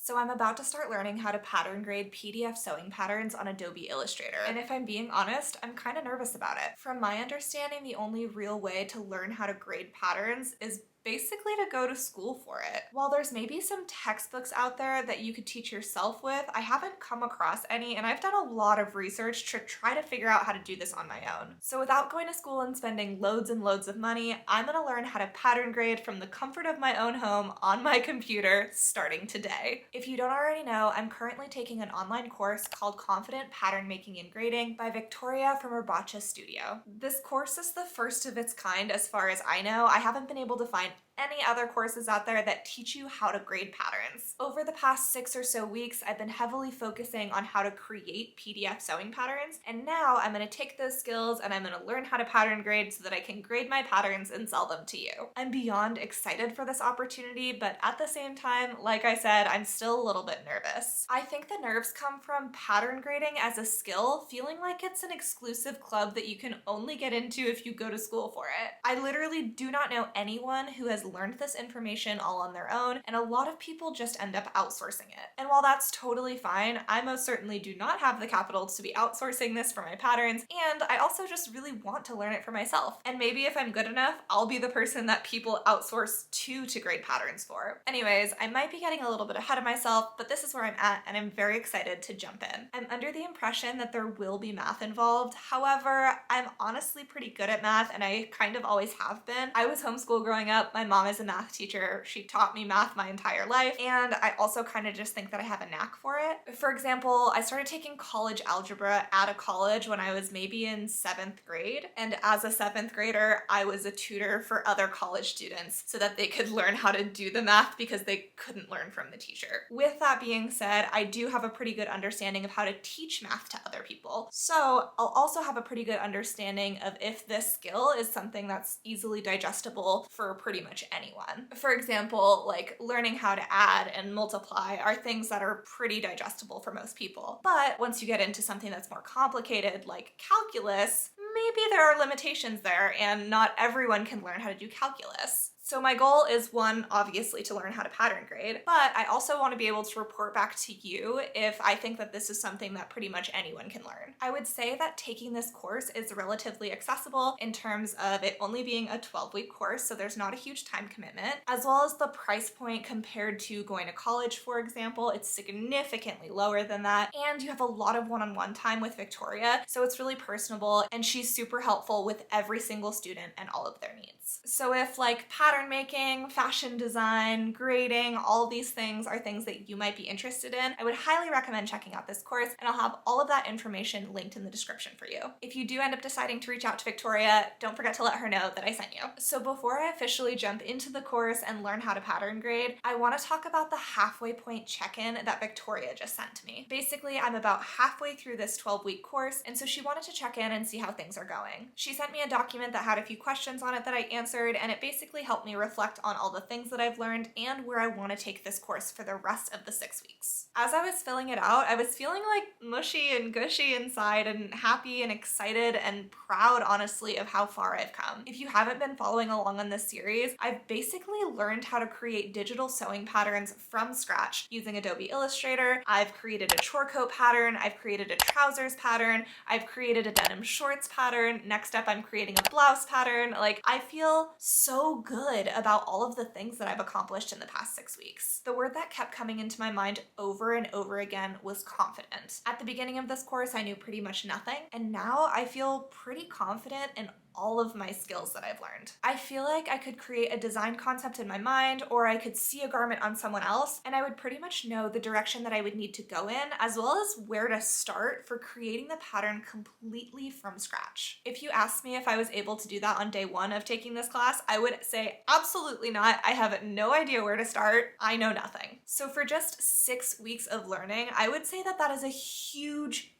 So I'm about to start learning how to pattern grade PDF sewing patterns on Adobe Illustrator, and if I'm being honest, I'm kind of nervous about it. From my understanding, the only real way to learn how to grade patterns is basically to go to school for it. While there's maybe some textbooks out there that you could teach yourself with, I haven't come across any, and I've done a lot of research to try to figure out how to do this on my own. So without going to school and spending loads and loads of money, I'm gonna learn how to pattern grade from the comfort of my own home on my computer starting today. If you don't already know, I'm currently taking an online course called Confident Pattern Making and Grading by Victoria from Herbacha Studio. This course is the first of its kind as far as I know. I haven't been able to find any other courses out there that teach you how to grade patterns. Over the past 6 or so weeks, I've been heavily focusing on how to create PDF sewing patterns, and now I'm gonna take those skills and I'm gonna learn how to pattern grade so that I can grade my patterns and sell them to you. I'm beyond excited for this opportunity, but at the same time, like I said, I'm still a little bit nervous. I think the nerves come from pattern grading as a skill, feeling like it's an exclusive club that you can only get into if you go to school for it. I literally do not know anyone who has learned this information all on their own, and a lot of people just end up outsourcing it. And while that's totally fine, I most certainly do not have the capital to be outsourcing this for my patterns, and I also just really want to learn it for myself. And maybe if I'm good enough, I'll be the person that people outsource to grade patterns for. Anyways, I might be getting a little bit ahead of myself, but this is where I'm at, and I'm very excited to jump in. I'm under the impression that there will be math involved. However, I'm honestly pretty good at math, and I kind of always have been. I was homeschooled growing up. My mom is a math teacher. She taught me math my entire life, and I also kind of just think that I have a knack for it. For example, I started taking college algebra at a college when I was maybe in 7th grade, and as a 7th grader, I was a tutor for other college students so that they could learn how to do the math because they couldn't learn from the teacher. With that being said, I do have a pretty good understanding of how to teach math to other people, so I'll also have a pretty good understanding of if this skill is something that's easily digestible for pretty much anyone. For example, like learning how to add and multiply are things that are pretty digestible for most people. But once you get into something that's more complicated, like calculus, maybe there are limitations there, and not everyone can learn how to do calculus. So my goal is, one, obviously to learn how to pattern grade, but I also want to be able to report back to you if I think that this is something that pretty much anyone can learn. I would say that taking this course is relatively accessible in terms of it only being a 12-week course, so there's not a huge time commitment, as well as the price point compared to going to college, for example. It's significantly lower than that, and you have a lot of one-on-one time with Victoria, so it's really personable, and she's super helpful with every single student and all of their needs. So if like pattern making, fashion design, grading, all these things are things that you might be interested in, I would highly recommend checking out this course, and I'll have all of that information linked in the description for you. If you do end up deciding to reach out to Victoria, don't forget to let her know that I sent you. So before I officially jump into the course and learn how to pattern grade, I want to talk about the halfway point check-in that Victoria just sent to me. Basically, I'm about halfway through this 12-week course, and so she wanted to check in and see how things are going. She sent me a document that had a few questions on it that I answered, and it basically helped me reflect on all the things that I've learned and where I want to take this course for the rest of the 6 weeks. As I was filling it out, I was feeling like mushy and gushy inside, and happy and excited and proud, honestly, of how far I've come. If you haven't been following along on this series, I've basically learned how to create digital sewing patterns from scratch using Adobe Illustrator. I've created a chore coat pattern, I've created a trousers pattern, I've created a denim shorts pattern, next up I'm creating a blouse pattern. Like, I feel so good about all of the things that I've accomplished in the past 6 weeks. The word that kept coming into my mind over and over again was confident. At the beginning of this course, I knew pretty much nothing, and now I feel pretty confident in all of my skills that I've learned. I feel like I could create a design concept in my mind, or I could see a garment on someone else, and I would pretty much know the direction that I would need to go in, as well as where to start for creating the pattern completely from scratch. If you asked me if I was able to do that on day 1 of taking this class, I would say absolutely not. I have no idea where to start. I know nothing. So for just 6 weeks of learning, I would say that that is a huge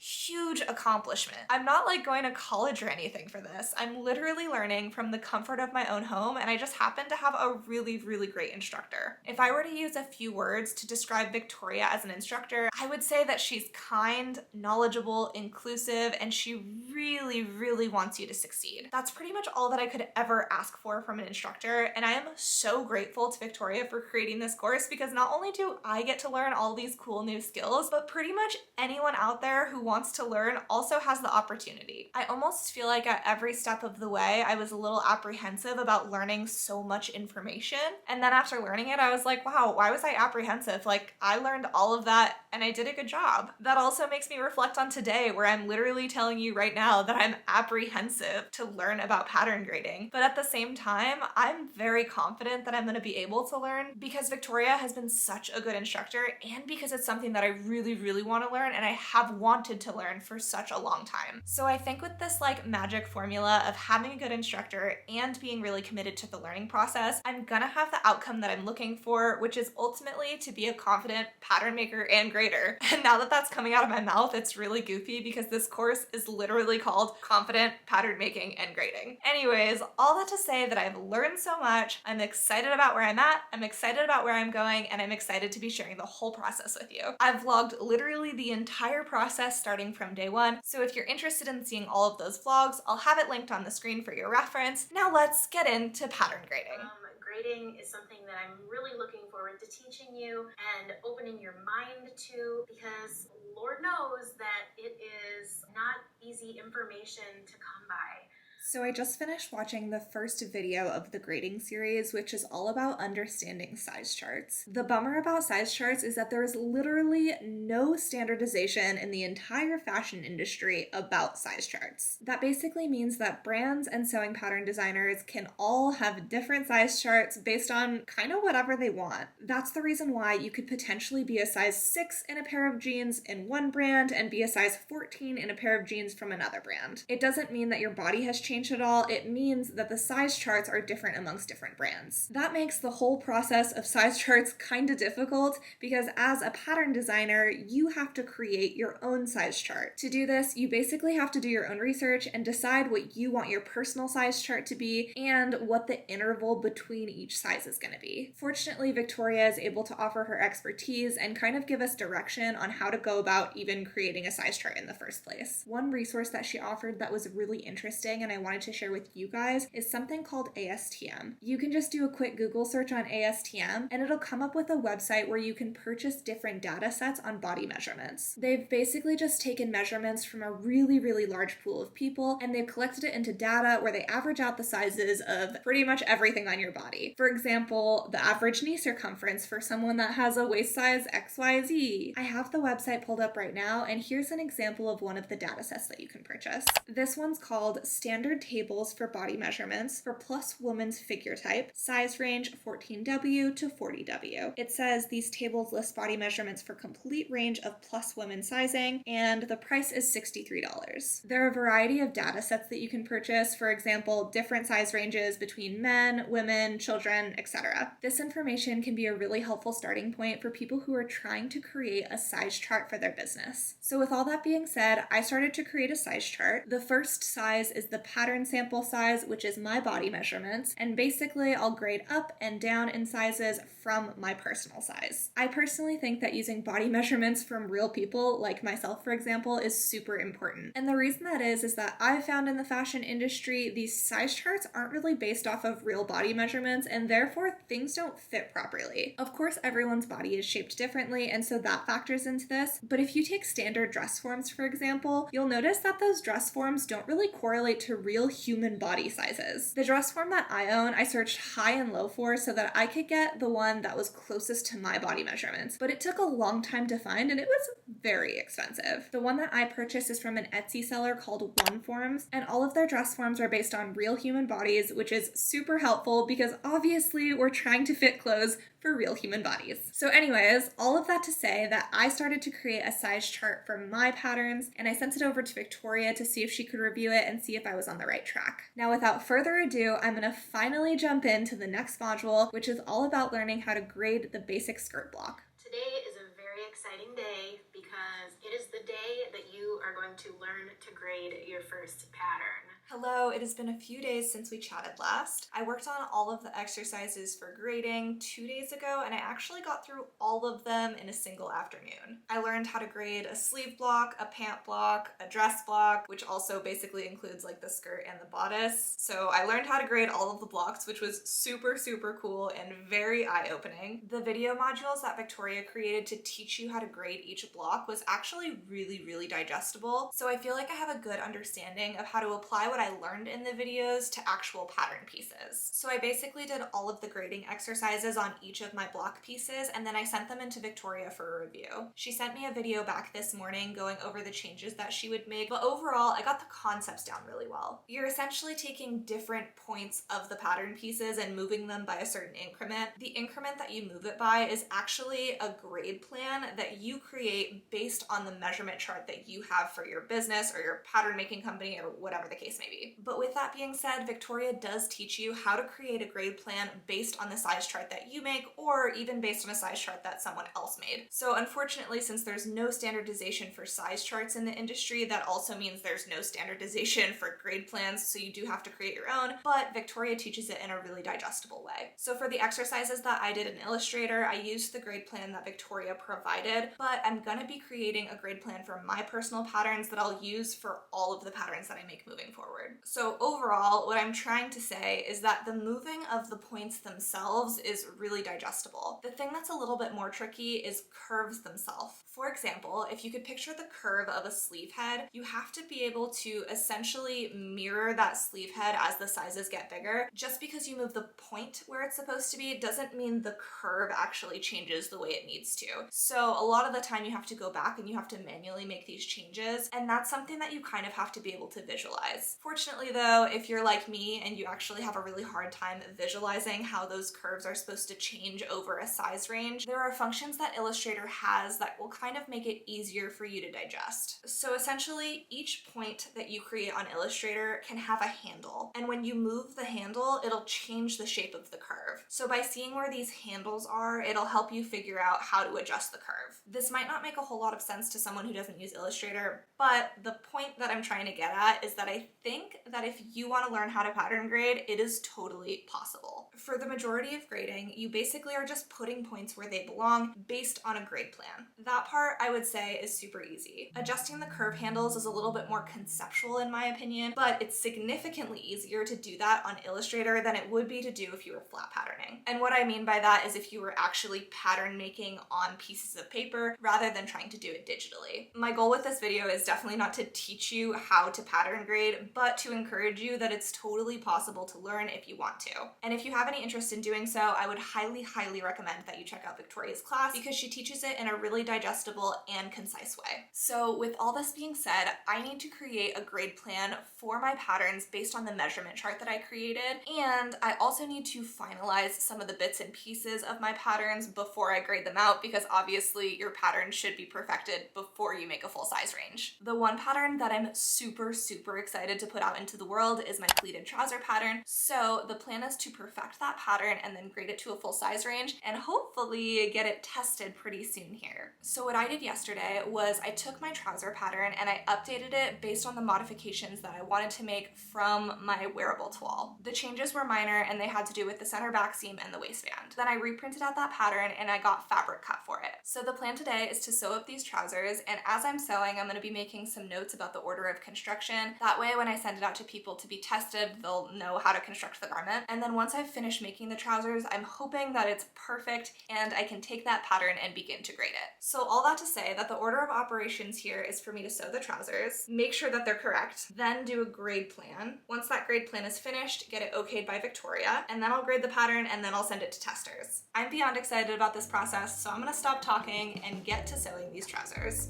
accomplishment. I'm not like going to college or anything for this. I'm literally learning from the comfort of my own home, and I just happen to have a really, really great instructor. If I were to use a few words to describe Victoria as an instructor, I would say that she's kind, knowledgeable, inclusive, and she really, really wants you to succeed. That's pretty much all that I could ever ask for from an instructor, and I am so grateful to Victoria for creating this course because not only do I get to learn all these cool new skills, but pretty much anyone out there who wants to learn also has the opportunity. I almost feel like at every step of the way, I was a little apprehensive about learning so much information. And then after learning it, I was like, wow, why was I apprehensive? Like, I learned all of that and I did a good job. That also makes me reflect on today, where I'm literally telling you right now that I'm apprehensive to learn about pattern grading. But at the same time, I'm very confident that I'm going to be able to learn because Victoria has been such a good instructor and because it's something that I really, really want to learn and I have wanted to learn for such a long time. So I think with this like magic formula of having a good instructor and being really committed to the learning process, I'm gonna have the outcome that I'm looking for, which is ultimately to be a confident pattern maker and grader. And now that that's coming out of my mouth, it's really goofy because this course is literally called Confident Pattern Making and Grading. Anyways, all that to say that I've learned so much, I'm excited about where I'm at, I'm excited about where I'm going, and I'm excited to be sharing the whole process with you. I've vlogged literally the entire process starting from day one, so if you're interested in seeing all of those vlogs, I'll have it linked on the screen for your reference. Now let's get into pattern grading. Grading is something that I'm really looking forward to teaching you and opening your mind to, because Lord knows that it is not easy information to come by. So I just finished watching the first video of the grading series, which is all about understanding size charts. The bummer about size charts is that there is literally no standardization in the entire fashion industry about size charts. That basically means that brands and sewing pattern designers can all have different size charts based on kind of whatever they want. That's the reason why you could potentially be a size 6 in a pair of jeans in one brand and be a size 14 in a pair of jeans from another brand. It doesn't mean that your body has changed at all. It means that the size charts are different amongst different brands. That makes the whole process of size charts kind of difficult because as a pattern designer, you have to create your own size chart. To do this, you basically have to do your own research and decide what you want your personal size chart to be and what the interval between each size is going to be. Fortunately, Victoria is able to offer her expertise and kind of give us direction on how to go about even creating a size chart in the first place. One resource that she offered that was really interesting and I wanted to share with you guys is something called ASTM. You can just do a quick Google search on ASTM and it'll come up with a website where you can purchase different data sets on body measurements. They've basically just taken measurements from a really, really large pool of people and they've collected it into data where they average out the sizes of pretty much everything on your body. For example, the average knee circumference for someone that has a waist size XYZ. I have the website pulled up right now and here's an example of one of the data sets that you can purchase. This one's called Standard Tables for Body Measurements for Plus Woman's Figure Type, size range 14W to 40W. It says these tables list body measurements for complete range of plus women sizing, and the price is $63. There are a variety of data sets that you can purchase, for example, different size ranges between men, women, children, etc. This information can be a really helpful starting point for people who are trying to create a size chart for their business. So with all that being said, I started to create a size chart. The first size is the pattern sample size, which is my body measurements, and basically I'll grade up and down in sizes from my personal size. I personally think that using body measurements from real people, like myself for example, is super important. And the reason that is that I've found in the fashion industry, these size charts aren't really based off of real body measurements and therefore things don't fit properly. Of course, everyone's body is shaped differently and so that factors into this, but if you take standard dress forms for example, you'll notice that those dress forms don't really correlate to real human body sizes. The dress form that I own, I searched high and low for so that I could get the one that was closest to my body measurements, but it took a long time to find and it was very expensive. The one that I purchased is from an Etsy seller called One Forms, and all of their dress forms are based on real human bodies, which is super helpful because obviously we're trying to fit clothes for real human bodies. So anyways, all of that to say that I started to create a size chart for my patterns and I sent it over to Victoria to see if she could review it and see if I was on the right track. Now without further ado, I'm gonna finally jump into the next module, which is all about learning how to grade the basic skirt block. Today is a very exciting day because it is the day that you are going to learn to grade your first pattern. Hello, it has been a few days since we chatted last. I worked on all of the exercises for grading 2 days ago, and I actually got through all of them in a single afternoon. I learned how to grade a sleeve block, a pant block, a dress block, which also basically includes like the skirt and the bodice. So I learned how to grade all of the blocks, which was super, super cool and very eye-opening. The video modules that Victoria created to teach you how to grade each block was actually really, really digestible. So I feel like I have a good understanding of how to apply what I learned in the videos to actual pattern pieces. So I basically did all of the grading exercises on each of my block pieces, and then I sent them into Victoria for a review. She sent me a video back this morning going over the changes that she would make, but overall I got the concepts down really well. You're essentially taking different points of the pattern pieces and moving them by a certain increment. The increment that you move it by is actually a grade plan that you create based on the measurement chart that you have for your business or your pattern making company or whatever the case may be. But with that being said, Victoria does teach you how to create a grade plan based on the size chart that you make, or even based on a size chart that someone else made. So unfortunately, since there's no standardization for size charts in the industry, that also means there's no standardization for grade plans, so you do have to create your own, but Victoria teaches it in a really digestible way. So for the exercises that I did in Illustrator, I used the grade plan that Victoria provided, but I'm gonna be creating a grade plan for my personal patterns that I'll use for all of the patterns that I make moving forward. So overall, what I'm trying to say is that the moving of the points themselves is really digestible. The thing that's a little bit more tricky is curves themselves. For example, if you could picture the curve of a sleeve head, you have to be able to essentially mirror that sleeve head as the sizes get bigger. Just because you move the point where it's supposed to be doesn't mean the curve actually changes the way it needs to. So a lot of the time you have to go back and you have to manually make these changes, and that's something that you kind of have to be able to visualize. Fortunately though, if you're like me and you actually have a really hard time visualizing how those curves are supposed to change over a size range, there are functions that Illustrator has that will kind of make it easier for you to digest. So essentially, each point that you create on Illustrator can have a handle, and when you move the handle, it'll change the shape of the curve. So by seeing where these handles are, it'll help you figure out how to adjust the curve. This might not make a whole lot of sense to someone who doesn't use Illustrator, but the point that I'm trying to get at is that I think that if you want to learn how to pattern grade, it is totally possible. For the majority of grading, you basically are just putting points where they belong based on a grade plan. That part, I would say, is super easy. Adjusting the curve handles is a little bit more conceptual in my opinion, but it's significantly easier to do that on Illustrator than it would be to do if you were flat patterning. And what I mean by that is if you were actually pattern making on pieces of paper rather than trying to do it digitally. My goal with this video is definitely not to teach you how to pattern grade, but to encourage you that it's totally possible to learn if you want to. And if you have any interest in doing so, I would highly, highly recommend that you check out Victoria's class because she teaches it in a really digestible and concise way. So with all this being said, I need to create a grade plan for my patterns based on the measurement chart that I created, and I also need to finalize some of the bits and pieces of my patterns before I grade them out, because obviously your pattern should be perfected before you make a full size range. The one pattern that I'm super, super excited to put out into the world is my pleated trouser pattern. So the plan is to perfect that pattern and then grade it to a full size range and hopefully get it tested pretty soon here. So what I did yesterday was I took my trouser pattern and I updated it based on the modifications that I wanted to make from my wearable toile. The changes were minor and they had to do with the center back seam and the waistband. Then I reprinted out that pattern and I got fabric cut for it. So the plan today is to sew up these trousers, and as I'm sewing, I'm going to be making some notes about the order of construction. That way when I send it out to people to be tested, they'll know how to construct the garment. And then once I've finished making the trousers, I'm hoping that it's perfect and I can take that pattern and begin to grade it. So all that to say that the order of operations here is for me to sew the trousers, make sure that they're correct, then do a grade plan. Once that grade plan is finished, get it okayed by Victoria, and then I'll grade the pattern and then I'll send it to testers. I'm beyond excited about this process, so I'm gonna stop talking and get to sewing these trousers.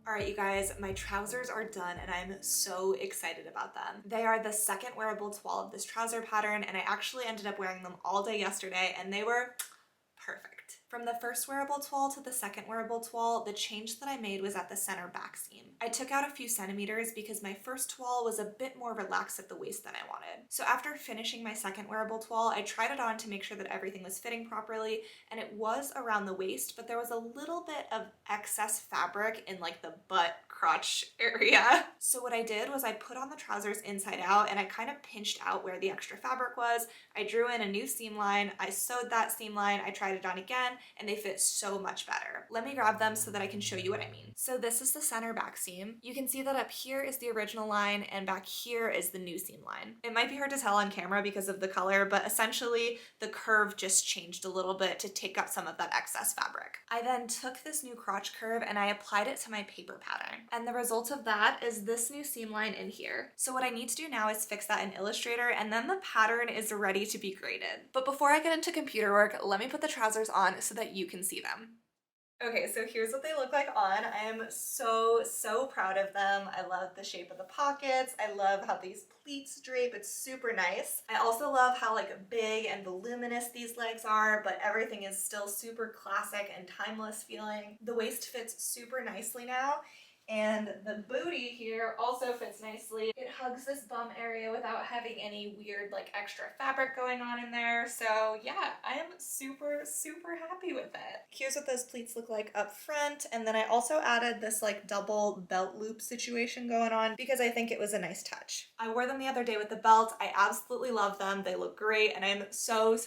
All right, you guys, my trousers are done and I'm so excited about them. They are the second wearable toile of this trouser pattern, and I actually ended up wearing them all day yesterday and they were perfect. From the first wearable toile to the second wearable toile, the change that I made was at the center back seam. I took out a few centimeters because my first toile was a bit more relaxed at the waist than I wanted. So after finishing my second wearable toile, I tried it on to make sure that everything was fitting properly, and it was around the waist, but there was a little bit of excess fabric in like the butt crotch area. So what I did was I put on the trousers inside out and I kind of pinched out where the extra fabric was. I drew in a new seam line, I sewed that seam line, I tried it on again, and they fit so much better. Let me grab them so that I can show you what I mean. So this is the center back seam. You can see that up here is the original line and back here is the new seam line. It might be hard to tell on camera because of the color, but essentially the curve just changed a little bit to take up some of that excess fabric. I then took this new crotch curve and I applied it to my paper pattern. And the result of that is this new seam line in here. So what I need to do now is fix that in Illustrator, and then the pattern is ready to be graded. But before I get into computer work, let me put the trousers on so that you can see them. Okay, so here's what they look like on. I am so proud of them. I love the shape of the pockets. I love how these pleats drape. It's super nice. I also love how like big and voluminous these legs are, but everything is still super classic and timeless feeling. The waist fits super nicely now. And the booty here also fits nicely. It hugs this bum area without having any weird like extra fabric going on in there. So yeah, I am super happy with it. Here's what those pleats look like up front. And then I also added this like double belt loop situation going on because I think it was a nice touch. I wore them the other day with the belt. I absolutely love them. They look great and I'm so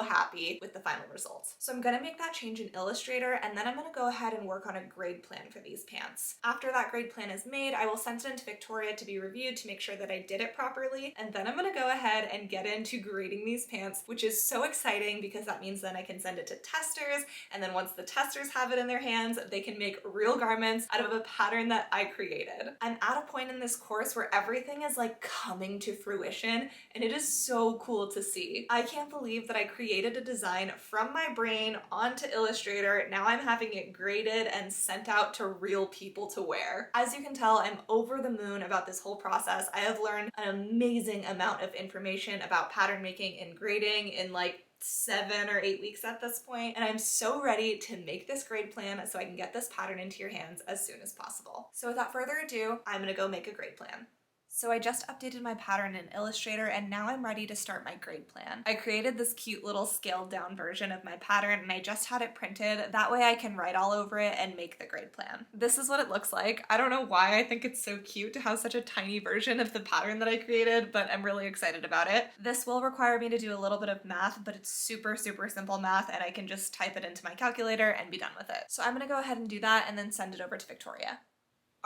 happy with the final results. So I'm gonna make that change in Illustrator and then I'm gonna go ahead and work on a grade plan for these pants. After that grade plan is made, I will send it into Victoria to be reviewed to make sure that I did it properly, and then I'm gonna go ahead and get into grading these pants, which is so exciting because that means then I can send it to testers, and then once the testers have it in their hands, they can make real garments out of a pattern that I created. I'm at a point in this course where everything is like coming to fruition, and it is so cool to see. I can't believe that I created a design from my brain onto Illustrator. Now I'm having it graded and sent out to real people to wear. As you can tell, I'm over the moon about this whole process. I have learned an amazing amount of information about pattern making and grading in like 7 or 8 weeks at this point, and I'm so ready to make this grade plan so I can get this pattern into your hands as soon as possible. So without further ado, I'm gonna go make a grade plan. So I just updated my pattern in Illustrator and now I'm ready to start my grade plan. I created this cute little scaled down version of my pattern and I just had it printed. That way I can write all over it and make the grade plan. This is what it looks like. I don't know why I think it's so cute to have such a tiny version of the pattern that I created, but I'm really excited about it. This will require me to do a little bit of math, but it's super simple math and I can just type it into my calculator and be done with it. So I'm gonna go ahead and do that and then send it over to Victoria.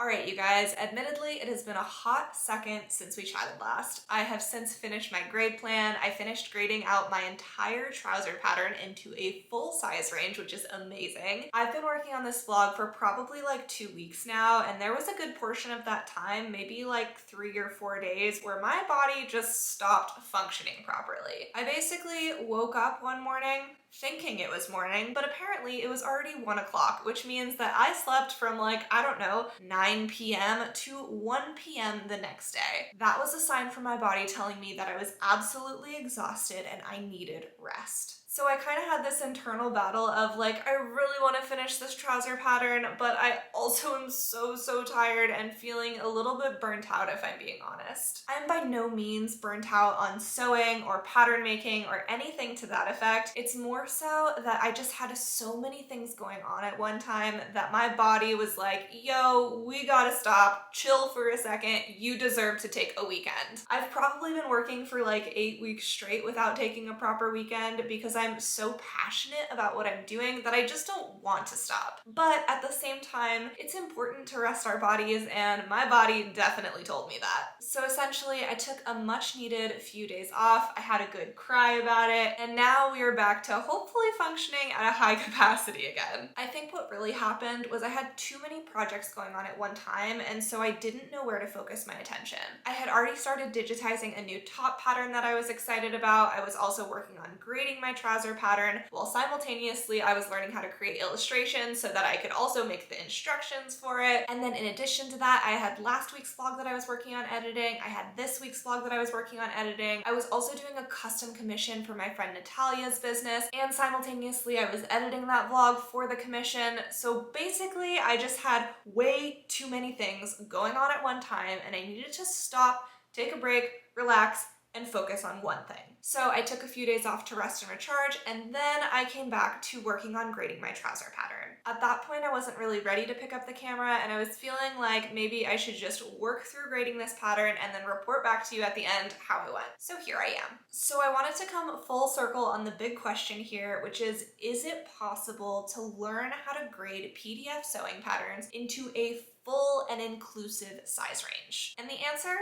Alright you guys, admittedly it has been a hot second since we chatted last. I have since finished my grade plan. I finished grading out my entire trouser pattern into a full size range, which is amazing. I've been working on this vlog for probably like 2 weeks now, and there was a good portion of that time, maybe like 3 or 4 days, where my body just stopped functioning properly. I basically woke up one morning thinking it was morning, but apparently it was already 1 o'clock, which means that I slept from like, I don't know, 9 p.m. to 1 p.m. the next day. That was a sign from my body telling me that I was absolutely exhausted and I needed rest. So I kind of had this internal battle of like, I really want to finish this trouser pattern, but I also am so tired and feeling a little bit burnt out if I'm being honest. I'm by no means burnt out on sewing or pattern making or anything to that effect. It's more so that I just had so many things going on at one time that my body was like, yo, we gotta stop, chill for a second, you deserve to take a weekend. I've probably been working for like 8 weeks straight without taking a proper weekend because I'm so passionate about what I'm doing that I just don't want to stop. But at the same time, it's important to rest our bodies, and my body definitely told me that. So essentially, I took a much needed few days off, I had a good cry about it, and now we are back to hopefully functioning at a high capacity again. I think what really happened was I had too many projects going on at one time, and so I didn't know where to focus my attention. I had already started digitizing a new top pattern that I was excited about. I was also working on grading my trouser pattern, while simultaneously I was learning how to create illustrations so that I could also make the instructions for it. And then in addition to that, I had last week's vlog that I was working on editing. I had this week's vlog that I was working on editing. I was also doing a custom commission for my friend Natalia's business, and simultaneously I was editing that vlog for the commission. So basically I just had way too many things going on at one time, and I needed to stop, take a break, relax, and focus on one thing. So I took a few days off to rest and recharge, and then I came back to working on grading my trouser pattern. At that point, I wasn't really ready to pick up the camera, and I was feeling like maybe I should just work through grading this pattern and then report back to you at the end how it went. So here I am. So I wanted to come full circle on the big question here, which is it possible to learn how to grade PDF sewing patterns into a full and inclusive size range? And the answer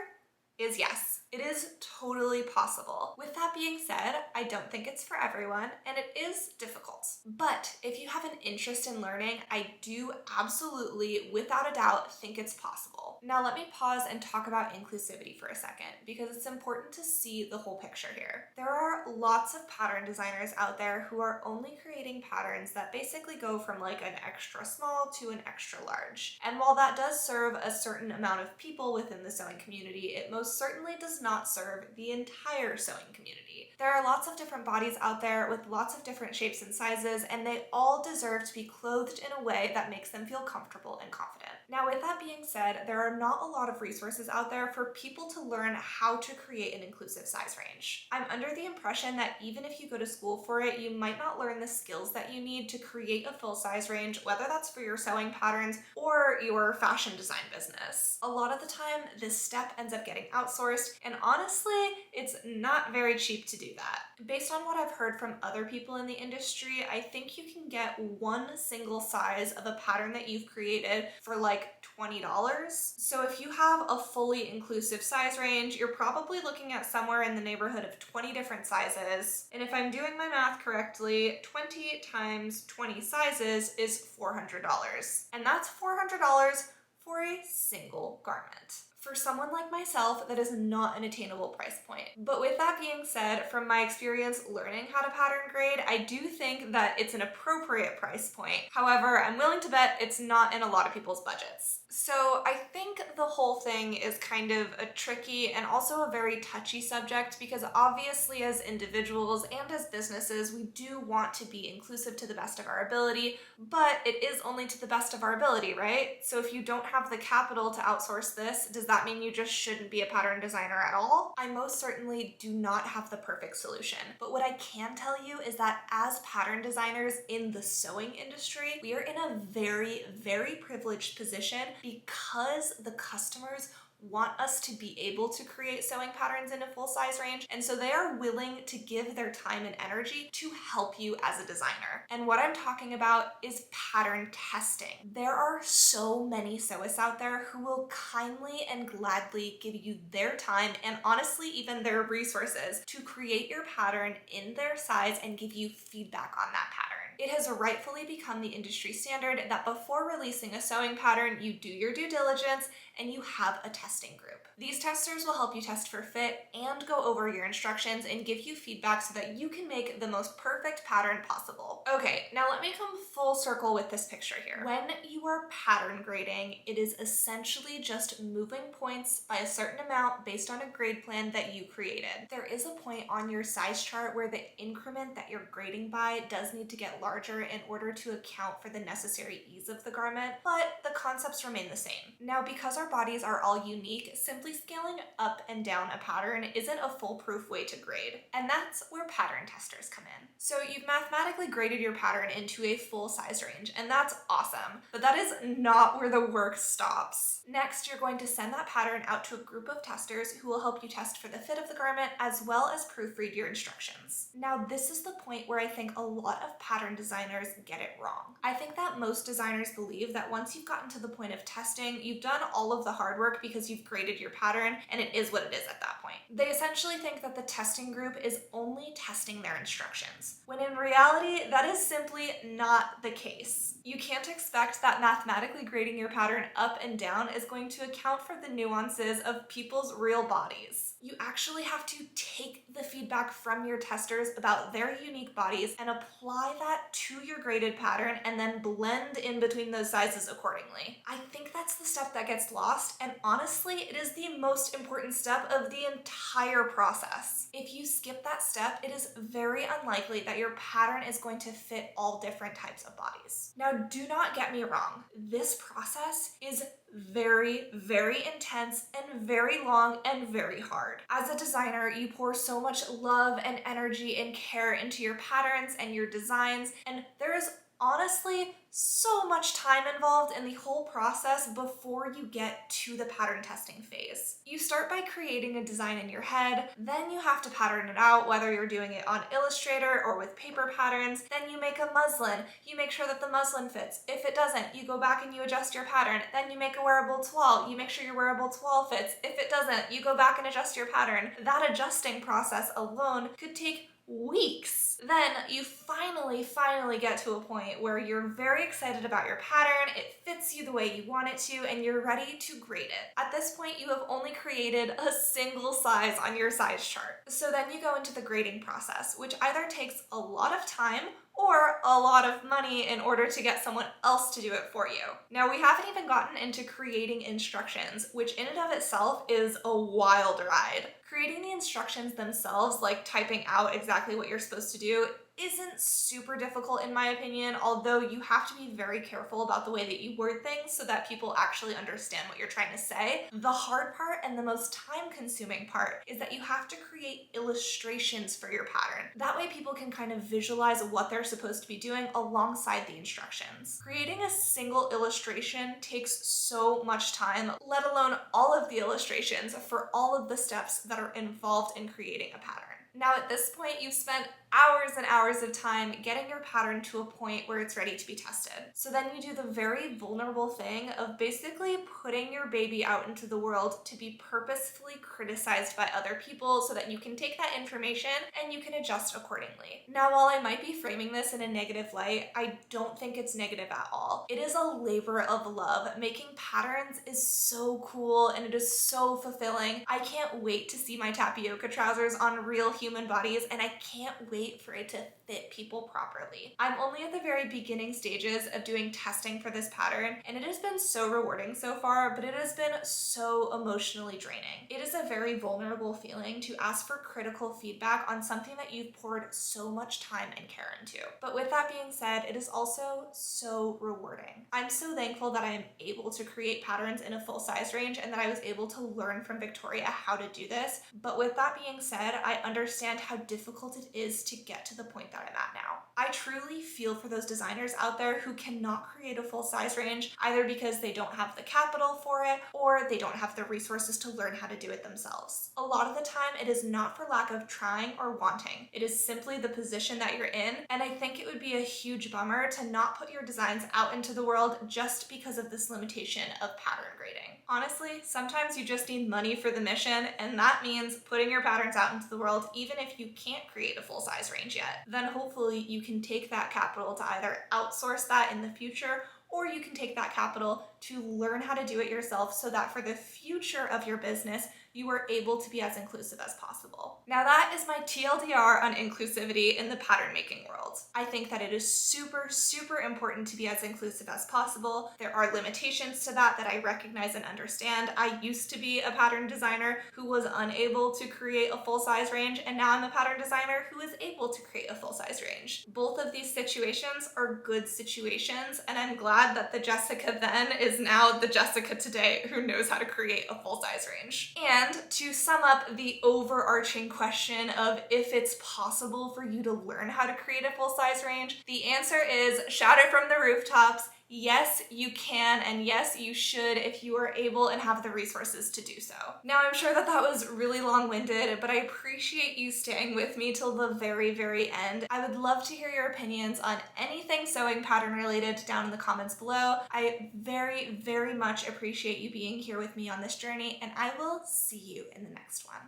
is yes. It is totally possible. With that being said, I don't think it's for everyone, and it is difficult. But if you have an interest in learning, I do absolutely, without a doubt, think it's possible. Now let me pause and talk about inclusivity for a second, because it's important to see the whole picture here. There are lots of pattern designers out there who are only creating patterns that basically go from like an extra small to an extra large. And while that does serve a certain amount of people within the sewing community, it most certainly does not serve the entire sewing community. There are lots of different bodies out there with lots of different shapes and sizes, and they all deserve to be clothed in a way that makes them feel comfortable and confident. Now, with that being said, there are not a lot of resources out there for people to learn how to create an inclusive size range. I'm under the impression that even if you go to school for it, you might not learn the skills that you need to create a full size range, whether that's for your sewing patterns or your fashion design business. A lot of the time, this step ends up getting outsourced, and honestly, it's not very cheap to do that. Based on what I've heard from other people in the industry, I think you can get one single size of a pattern that you've created for like $20. So if you have a fully inclusive size range, you're probably looking at somewhere in the neighborhood of 20 different sizes. And if I'm doing my math correctly, 20 times 20 sizes is $400. And that's $400 for a single garment. For someone like myself, that is not an attainable price point. But with that being said, from my experience learning how to pattern grade, I do think that it's an appropriate price point. However, I'm willing to bet it's not in a lot of people's budgets. So I think the whole thing is kind of a tricky and also a very touchy subject, because obviously as individuals and as businesses, we do want to be inclusive to the best of our ability, but it is only to the best of our ability, right? So if you don't have the capital to outsource this, does that mean you just shouldn't be a pattern designer at all? I most certainly do not have the perfect solution, but what I can tell you is that as pattern designers in the sewing industry, we are in a very, very privileged position because the customers want us to be able to create sewing patterns in a full size range, and so they are willing to give their time and energy to help you as a designer. And what I'm talking about is pattern testing. There are so many sewists out there who will kindly and gladly give you their time and honestly even their resources to create your pattern in their size and give you feedback on that pattern. It has rightfully become the industry standard that before releasing a sewing pattern, you do your due diligence and you have a testing group. These testers will help you test for fit and go over your instructions and give you feedback so that you can make the most perfect pattern possible. Okay, now let me come full circle with this picture here. When you are pattern grading, it is essentially just moving points by a certain amount based on a grade plan that you created. There is a point on your size chart where the increment that you're grading by does need to get larger in order to account for the necessary ease of the garment, but the concepts remain the same. Now, because our bodies are all unique, simply scaling up and down a pattern isn't a foolproof way to grade, and that's where pattern testers come in. So you've mathematically graded your pattern into a full size range, and that's awesome, but that is not where the work stops. Next, you're going to send that pattern out to a group of testers who will help you test for the fit of the garment as well as proofread your instructions. Now, this is the point where I think a lot of pattern designers get it wrong. I think that most designers believe that once you've gotten to the point of testing, you've done all of the hard work because you've graded your pattern and it is what it is at that point. They essentially think that the testing group is only testing their instructions, when in reality, that is simply not the case. You can't expect that mathematically grading your pattern up and down is going to account for the nuances of people's real bodies. You actually have to take the feedback from your testers about their unique bodies and apply that to your graded pattern and then blend in between those sizes accordingly. I think that's the step that gets lost, and honestly, it is the most important step of the entire process. If you skip that step, it is very unlikely that your pattern is going to fit all different types of bodies. Now, do not get me wrong. This process is very, very intense and very long and very hard. As a designer, you pour so much love and energy and care into your patterns and your designs, and there is honestly so much time involved in the whole process before you get to the pattern testing phase. You start by creating a design in your head, then you have to pattern it out, whether you're doing it on Illustrator or with paper patterns. Then you make a muslin. You make sure that the muslin fits. If it doesn't, you go back and you adjust your pattern. Then you make a wearable toile. You make sure your wearable toile fits. If it doesn't, you go back and adjust your pattern. That adjusting process alone could take weeks. Then you finally get to a point where you're very excited about your pattern, it fits you the way you want it to, and you're ready to grade it. At this point, you have only created a single size on your size chart. So then you go into the grading process, which either takes a lot of time or a lot of money in order to get someone else to do it for you. Now, we haven't even gotten into creating instructions, which in and of itself is a wild ride. Creating the instructions themselves, like typing out exactly what you're supposed to do, isn't super difficult in my opinion, although you have to be very careful about the way that you word things so that people actually understand what you're trying to say. The hard part and the most time-consuming part is that you have to create illustrations for your pattern. That way people can kind of visualize what they're supposed to be doing alongside the instructions. Creating a single illustration takes so much time, let alone all of the illustrations for all of the steps that are involved in creating a pattern. Now at this point, you've spent hours and hours of time getting your pattern to a point where it's ready to be tested. So then you do the very vulnerable thing of basically putting your baby out into the world to be purposefully criticized by other people so that you can take that information and you can adjust accordingly. Now, while I might be framing this in a negative light, I don't think it's negative at all. It is a labor of love. Making patterns is so cool and it is so fulfilling. I can't wait to see my tapioca trousers on real human bodies, and I can't wait for it to fit people properly. I'm only at the very beginning stages of doing testing for this pattern, and it has been so rewarding so far, but it has been so emotionally draining. It is a very vulnerable feeling to ask for critical feedback on something that you've poured so much time and care into. But with that being said, it is also so rewarding. I'm so thankful that I am able to create patterns in a full size range and that I was able to learn from Victoria how to do this. But with that being said, I understand how difficult it is to get to the point that I'm at now. I truly feel for those designers out there who cannot create a full size range, either because they don't have the capital for it or they don't have the resources to learn how to do it themselves. A lot of the time, it is not for lack of trying or wanting. It is simply the position that you're in, and I think it would be a huge bummer to not put your designs out into the world just because of this limitation of pattern grading. Honestly, sometimes you just need money for the mission, and that means putting your patterns out into the world even if you can't create a full size range yet. Then hopefully you can take that capital to either outsource that in the future, or you can take that capital to learn how to do it yourself so that for the future of your business, you are able to be as inclusive as possible. Now that is my TLDR on inclusivity in the pattern making world. I think that it is super, super important to be as inclusive as possible. There are limitations to that I recognize and understand. I used to be a pattern designer who was unable to create a full size range, and now I'm a pattern designer who is able to create a full size range. Both of these situations are good situations, and I'm glad that the Jessica then is now the Jessica today who knows how to create a full size range. And to sum up the overarching question of if it's possible for you to learn how to create a full size range, the answer is shout it from the rooftops. Yes, you can, and yes, you should if you are able and have the resources to do so. Now, I'm sure that that was really long-winded, but I appreciate you staying with me till the very, very end. I would love to hear your opinions on anything sewing pattern related down in the comments below. I very, very much appreciate you being here with me on this journey, and I will see you in the next one.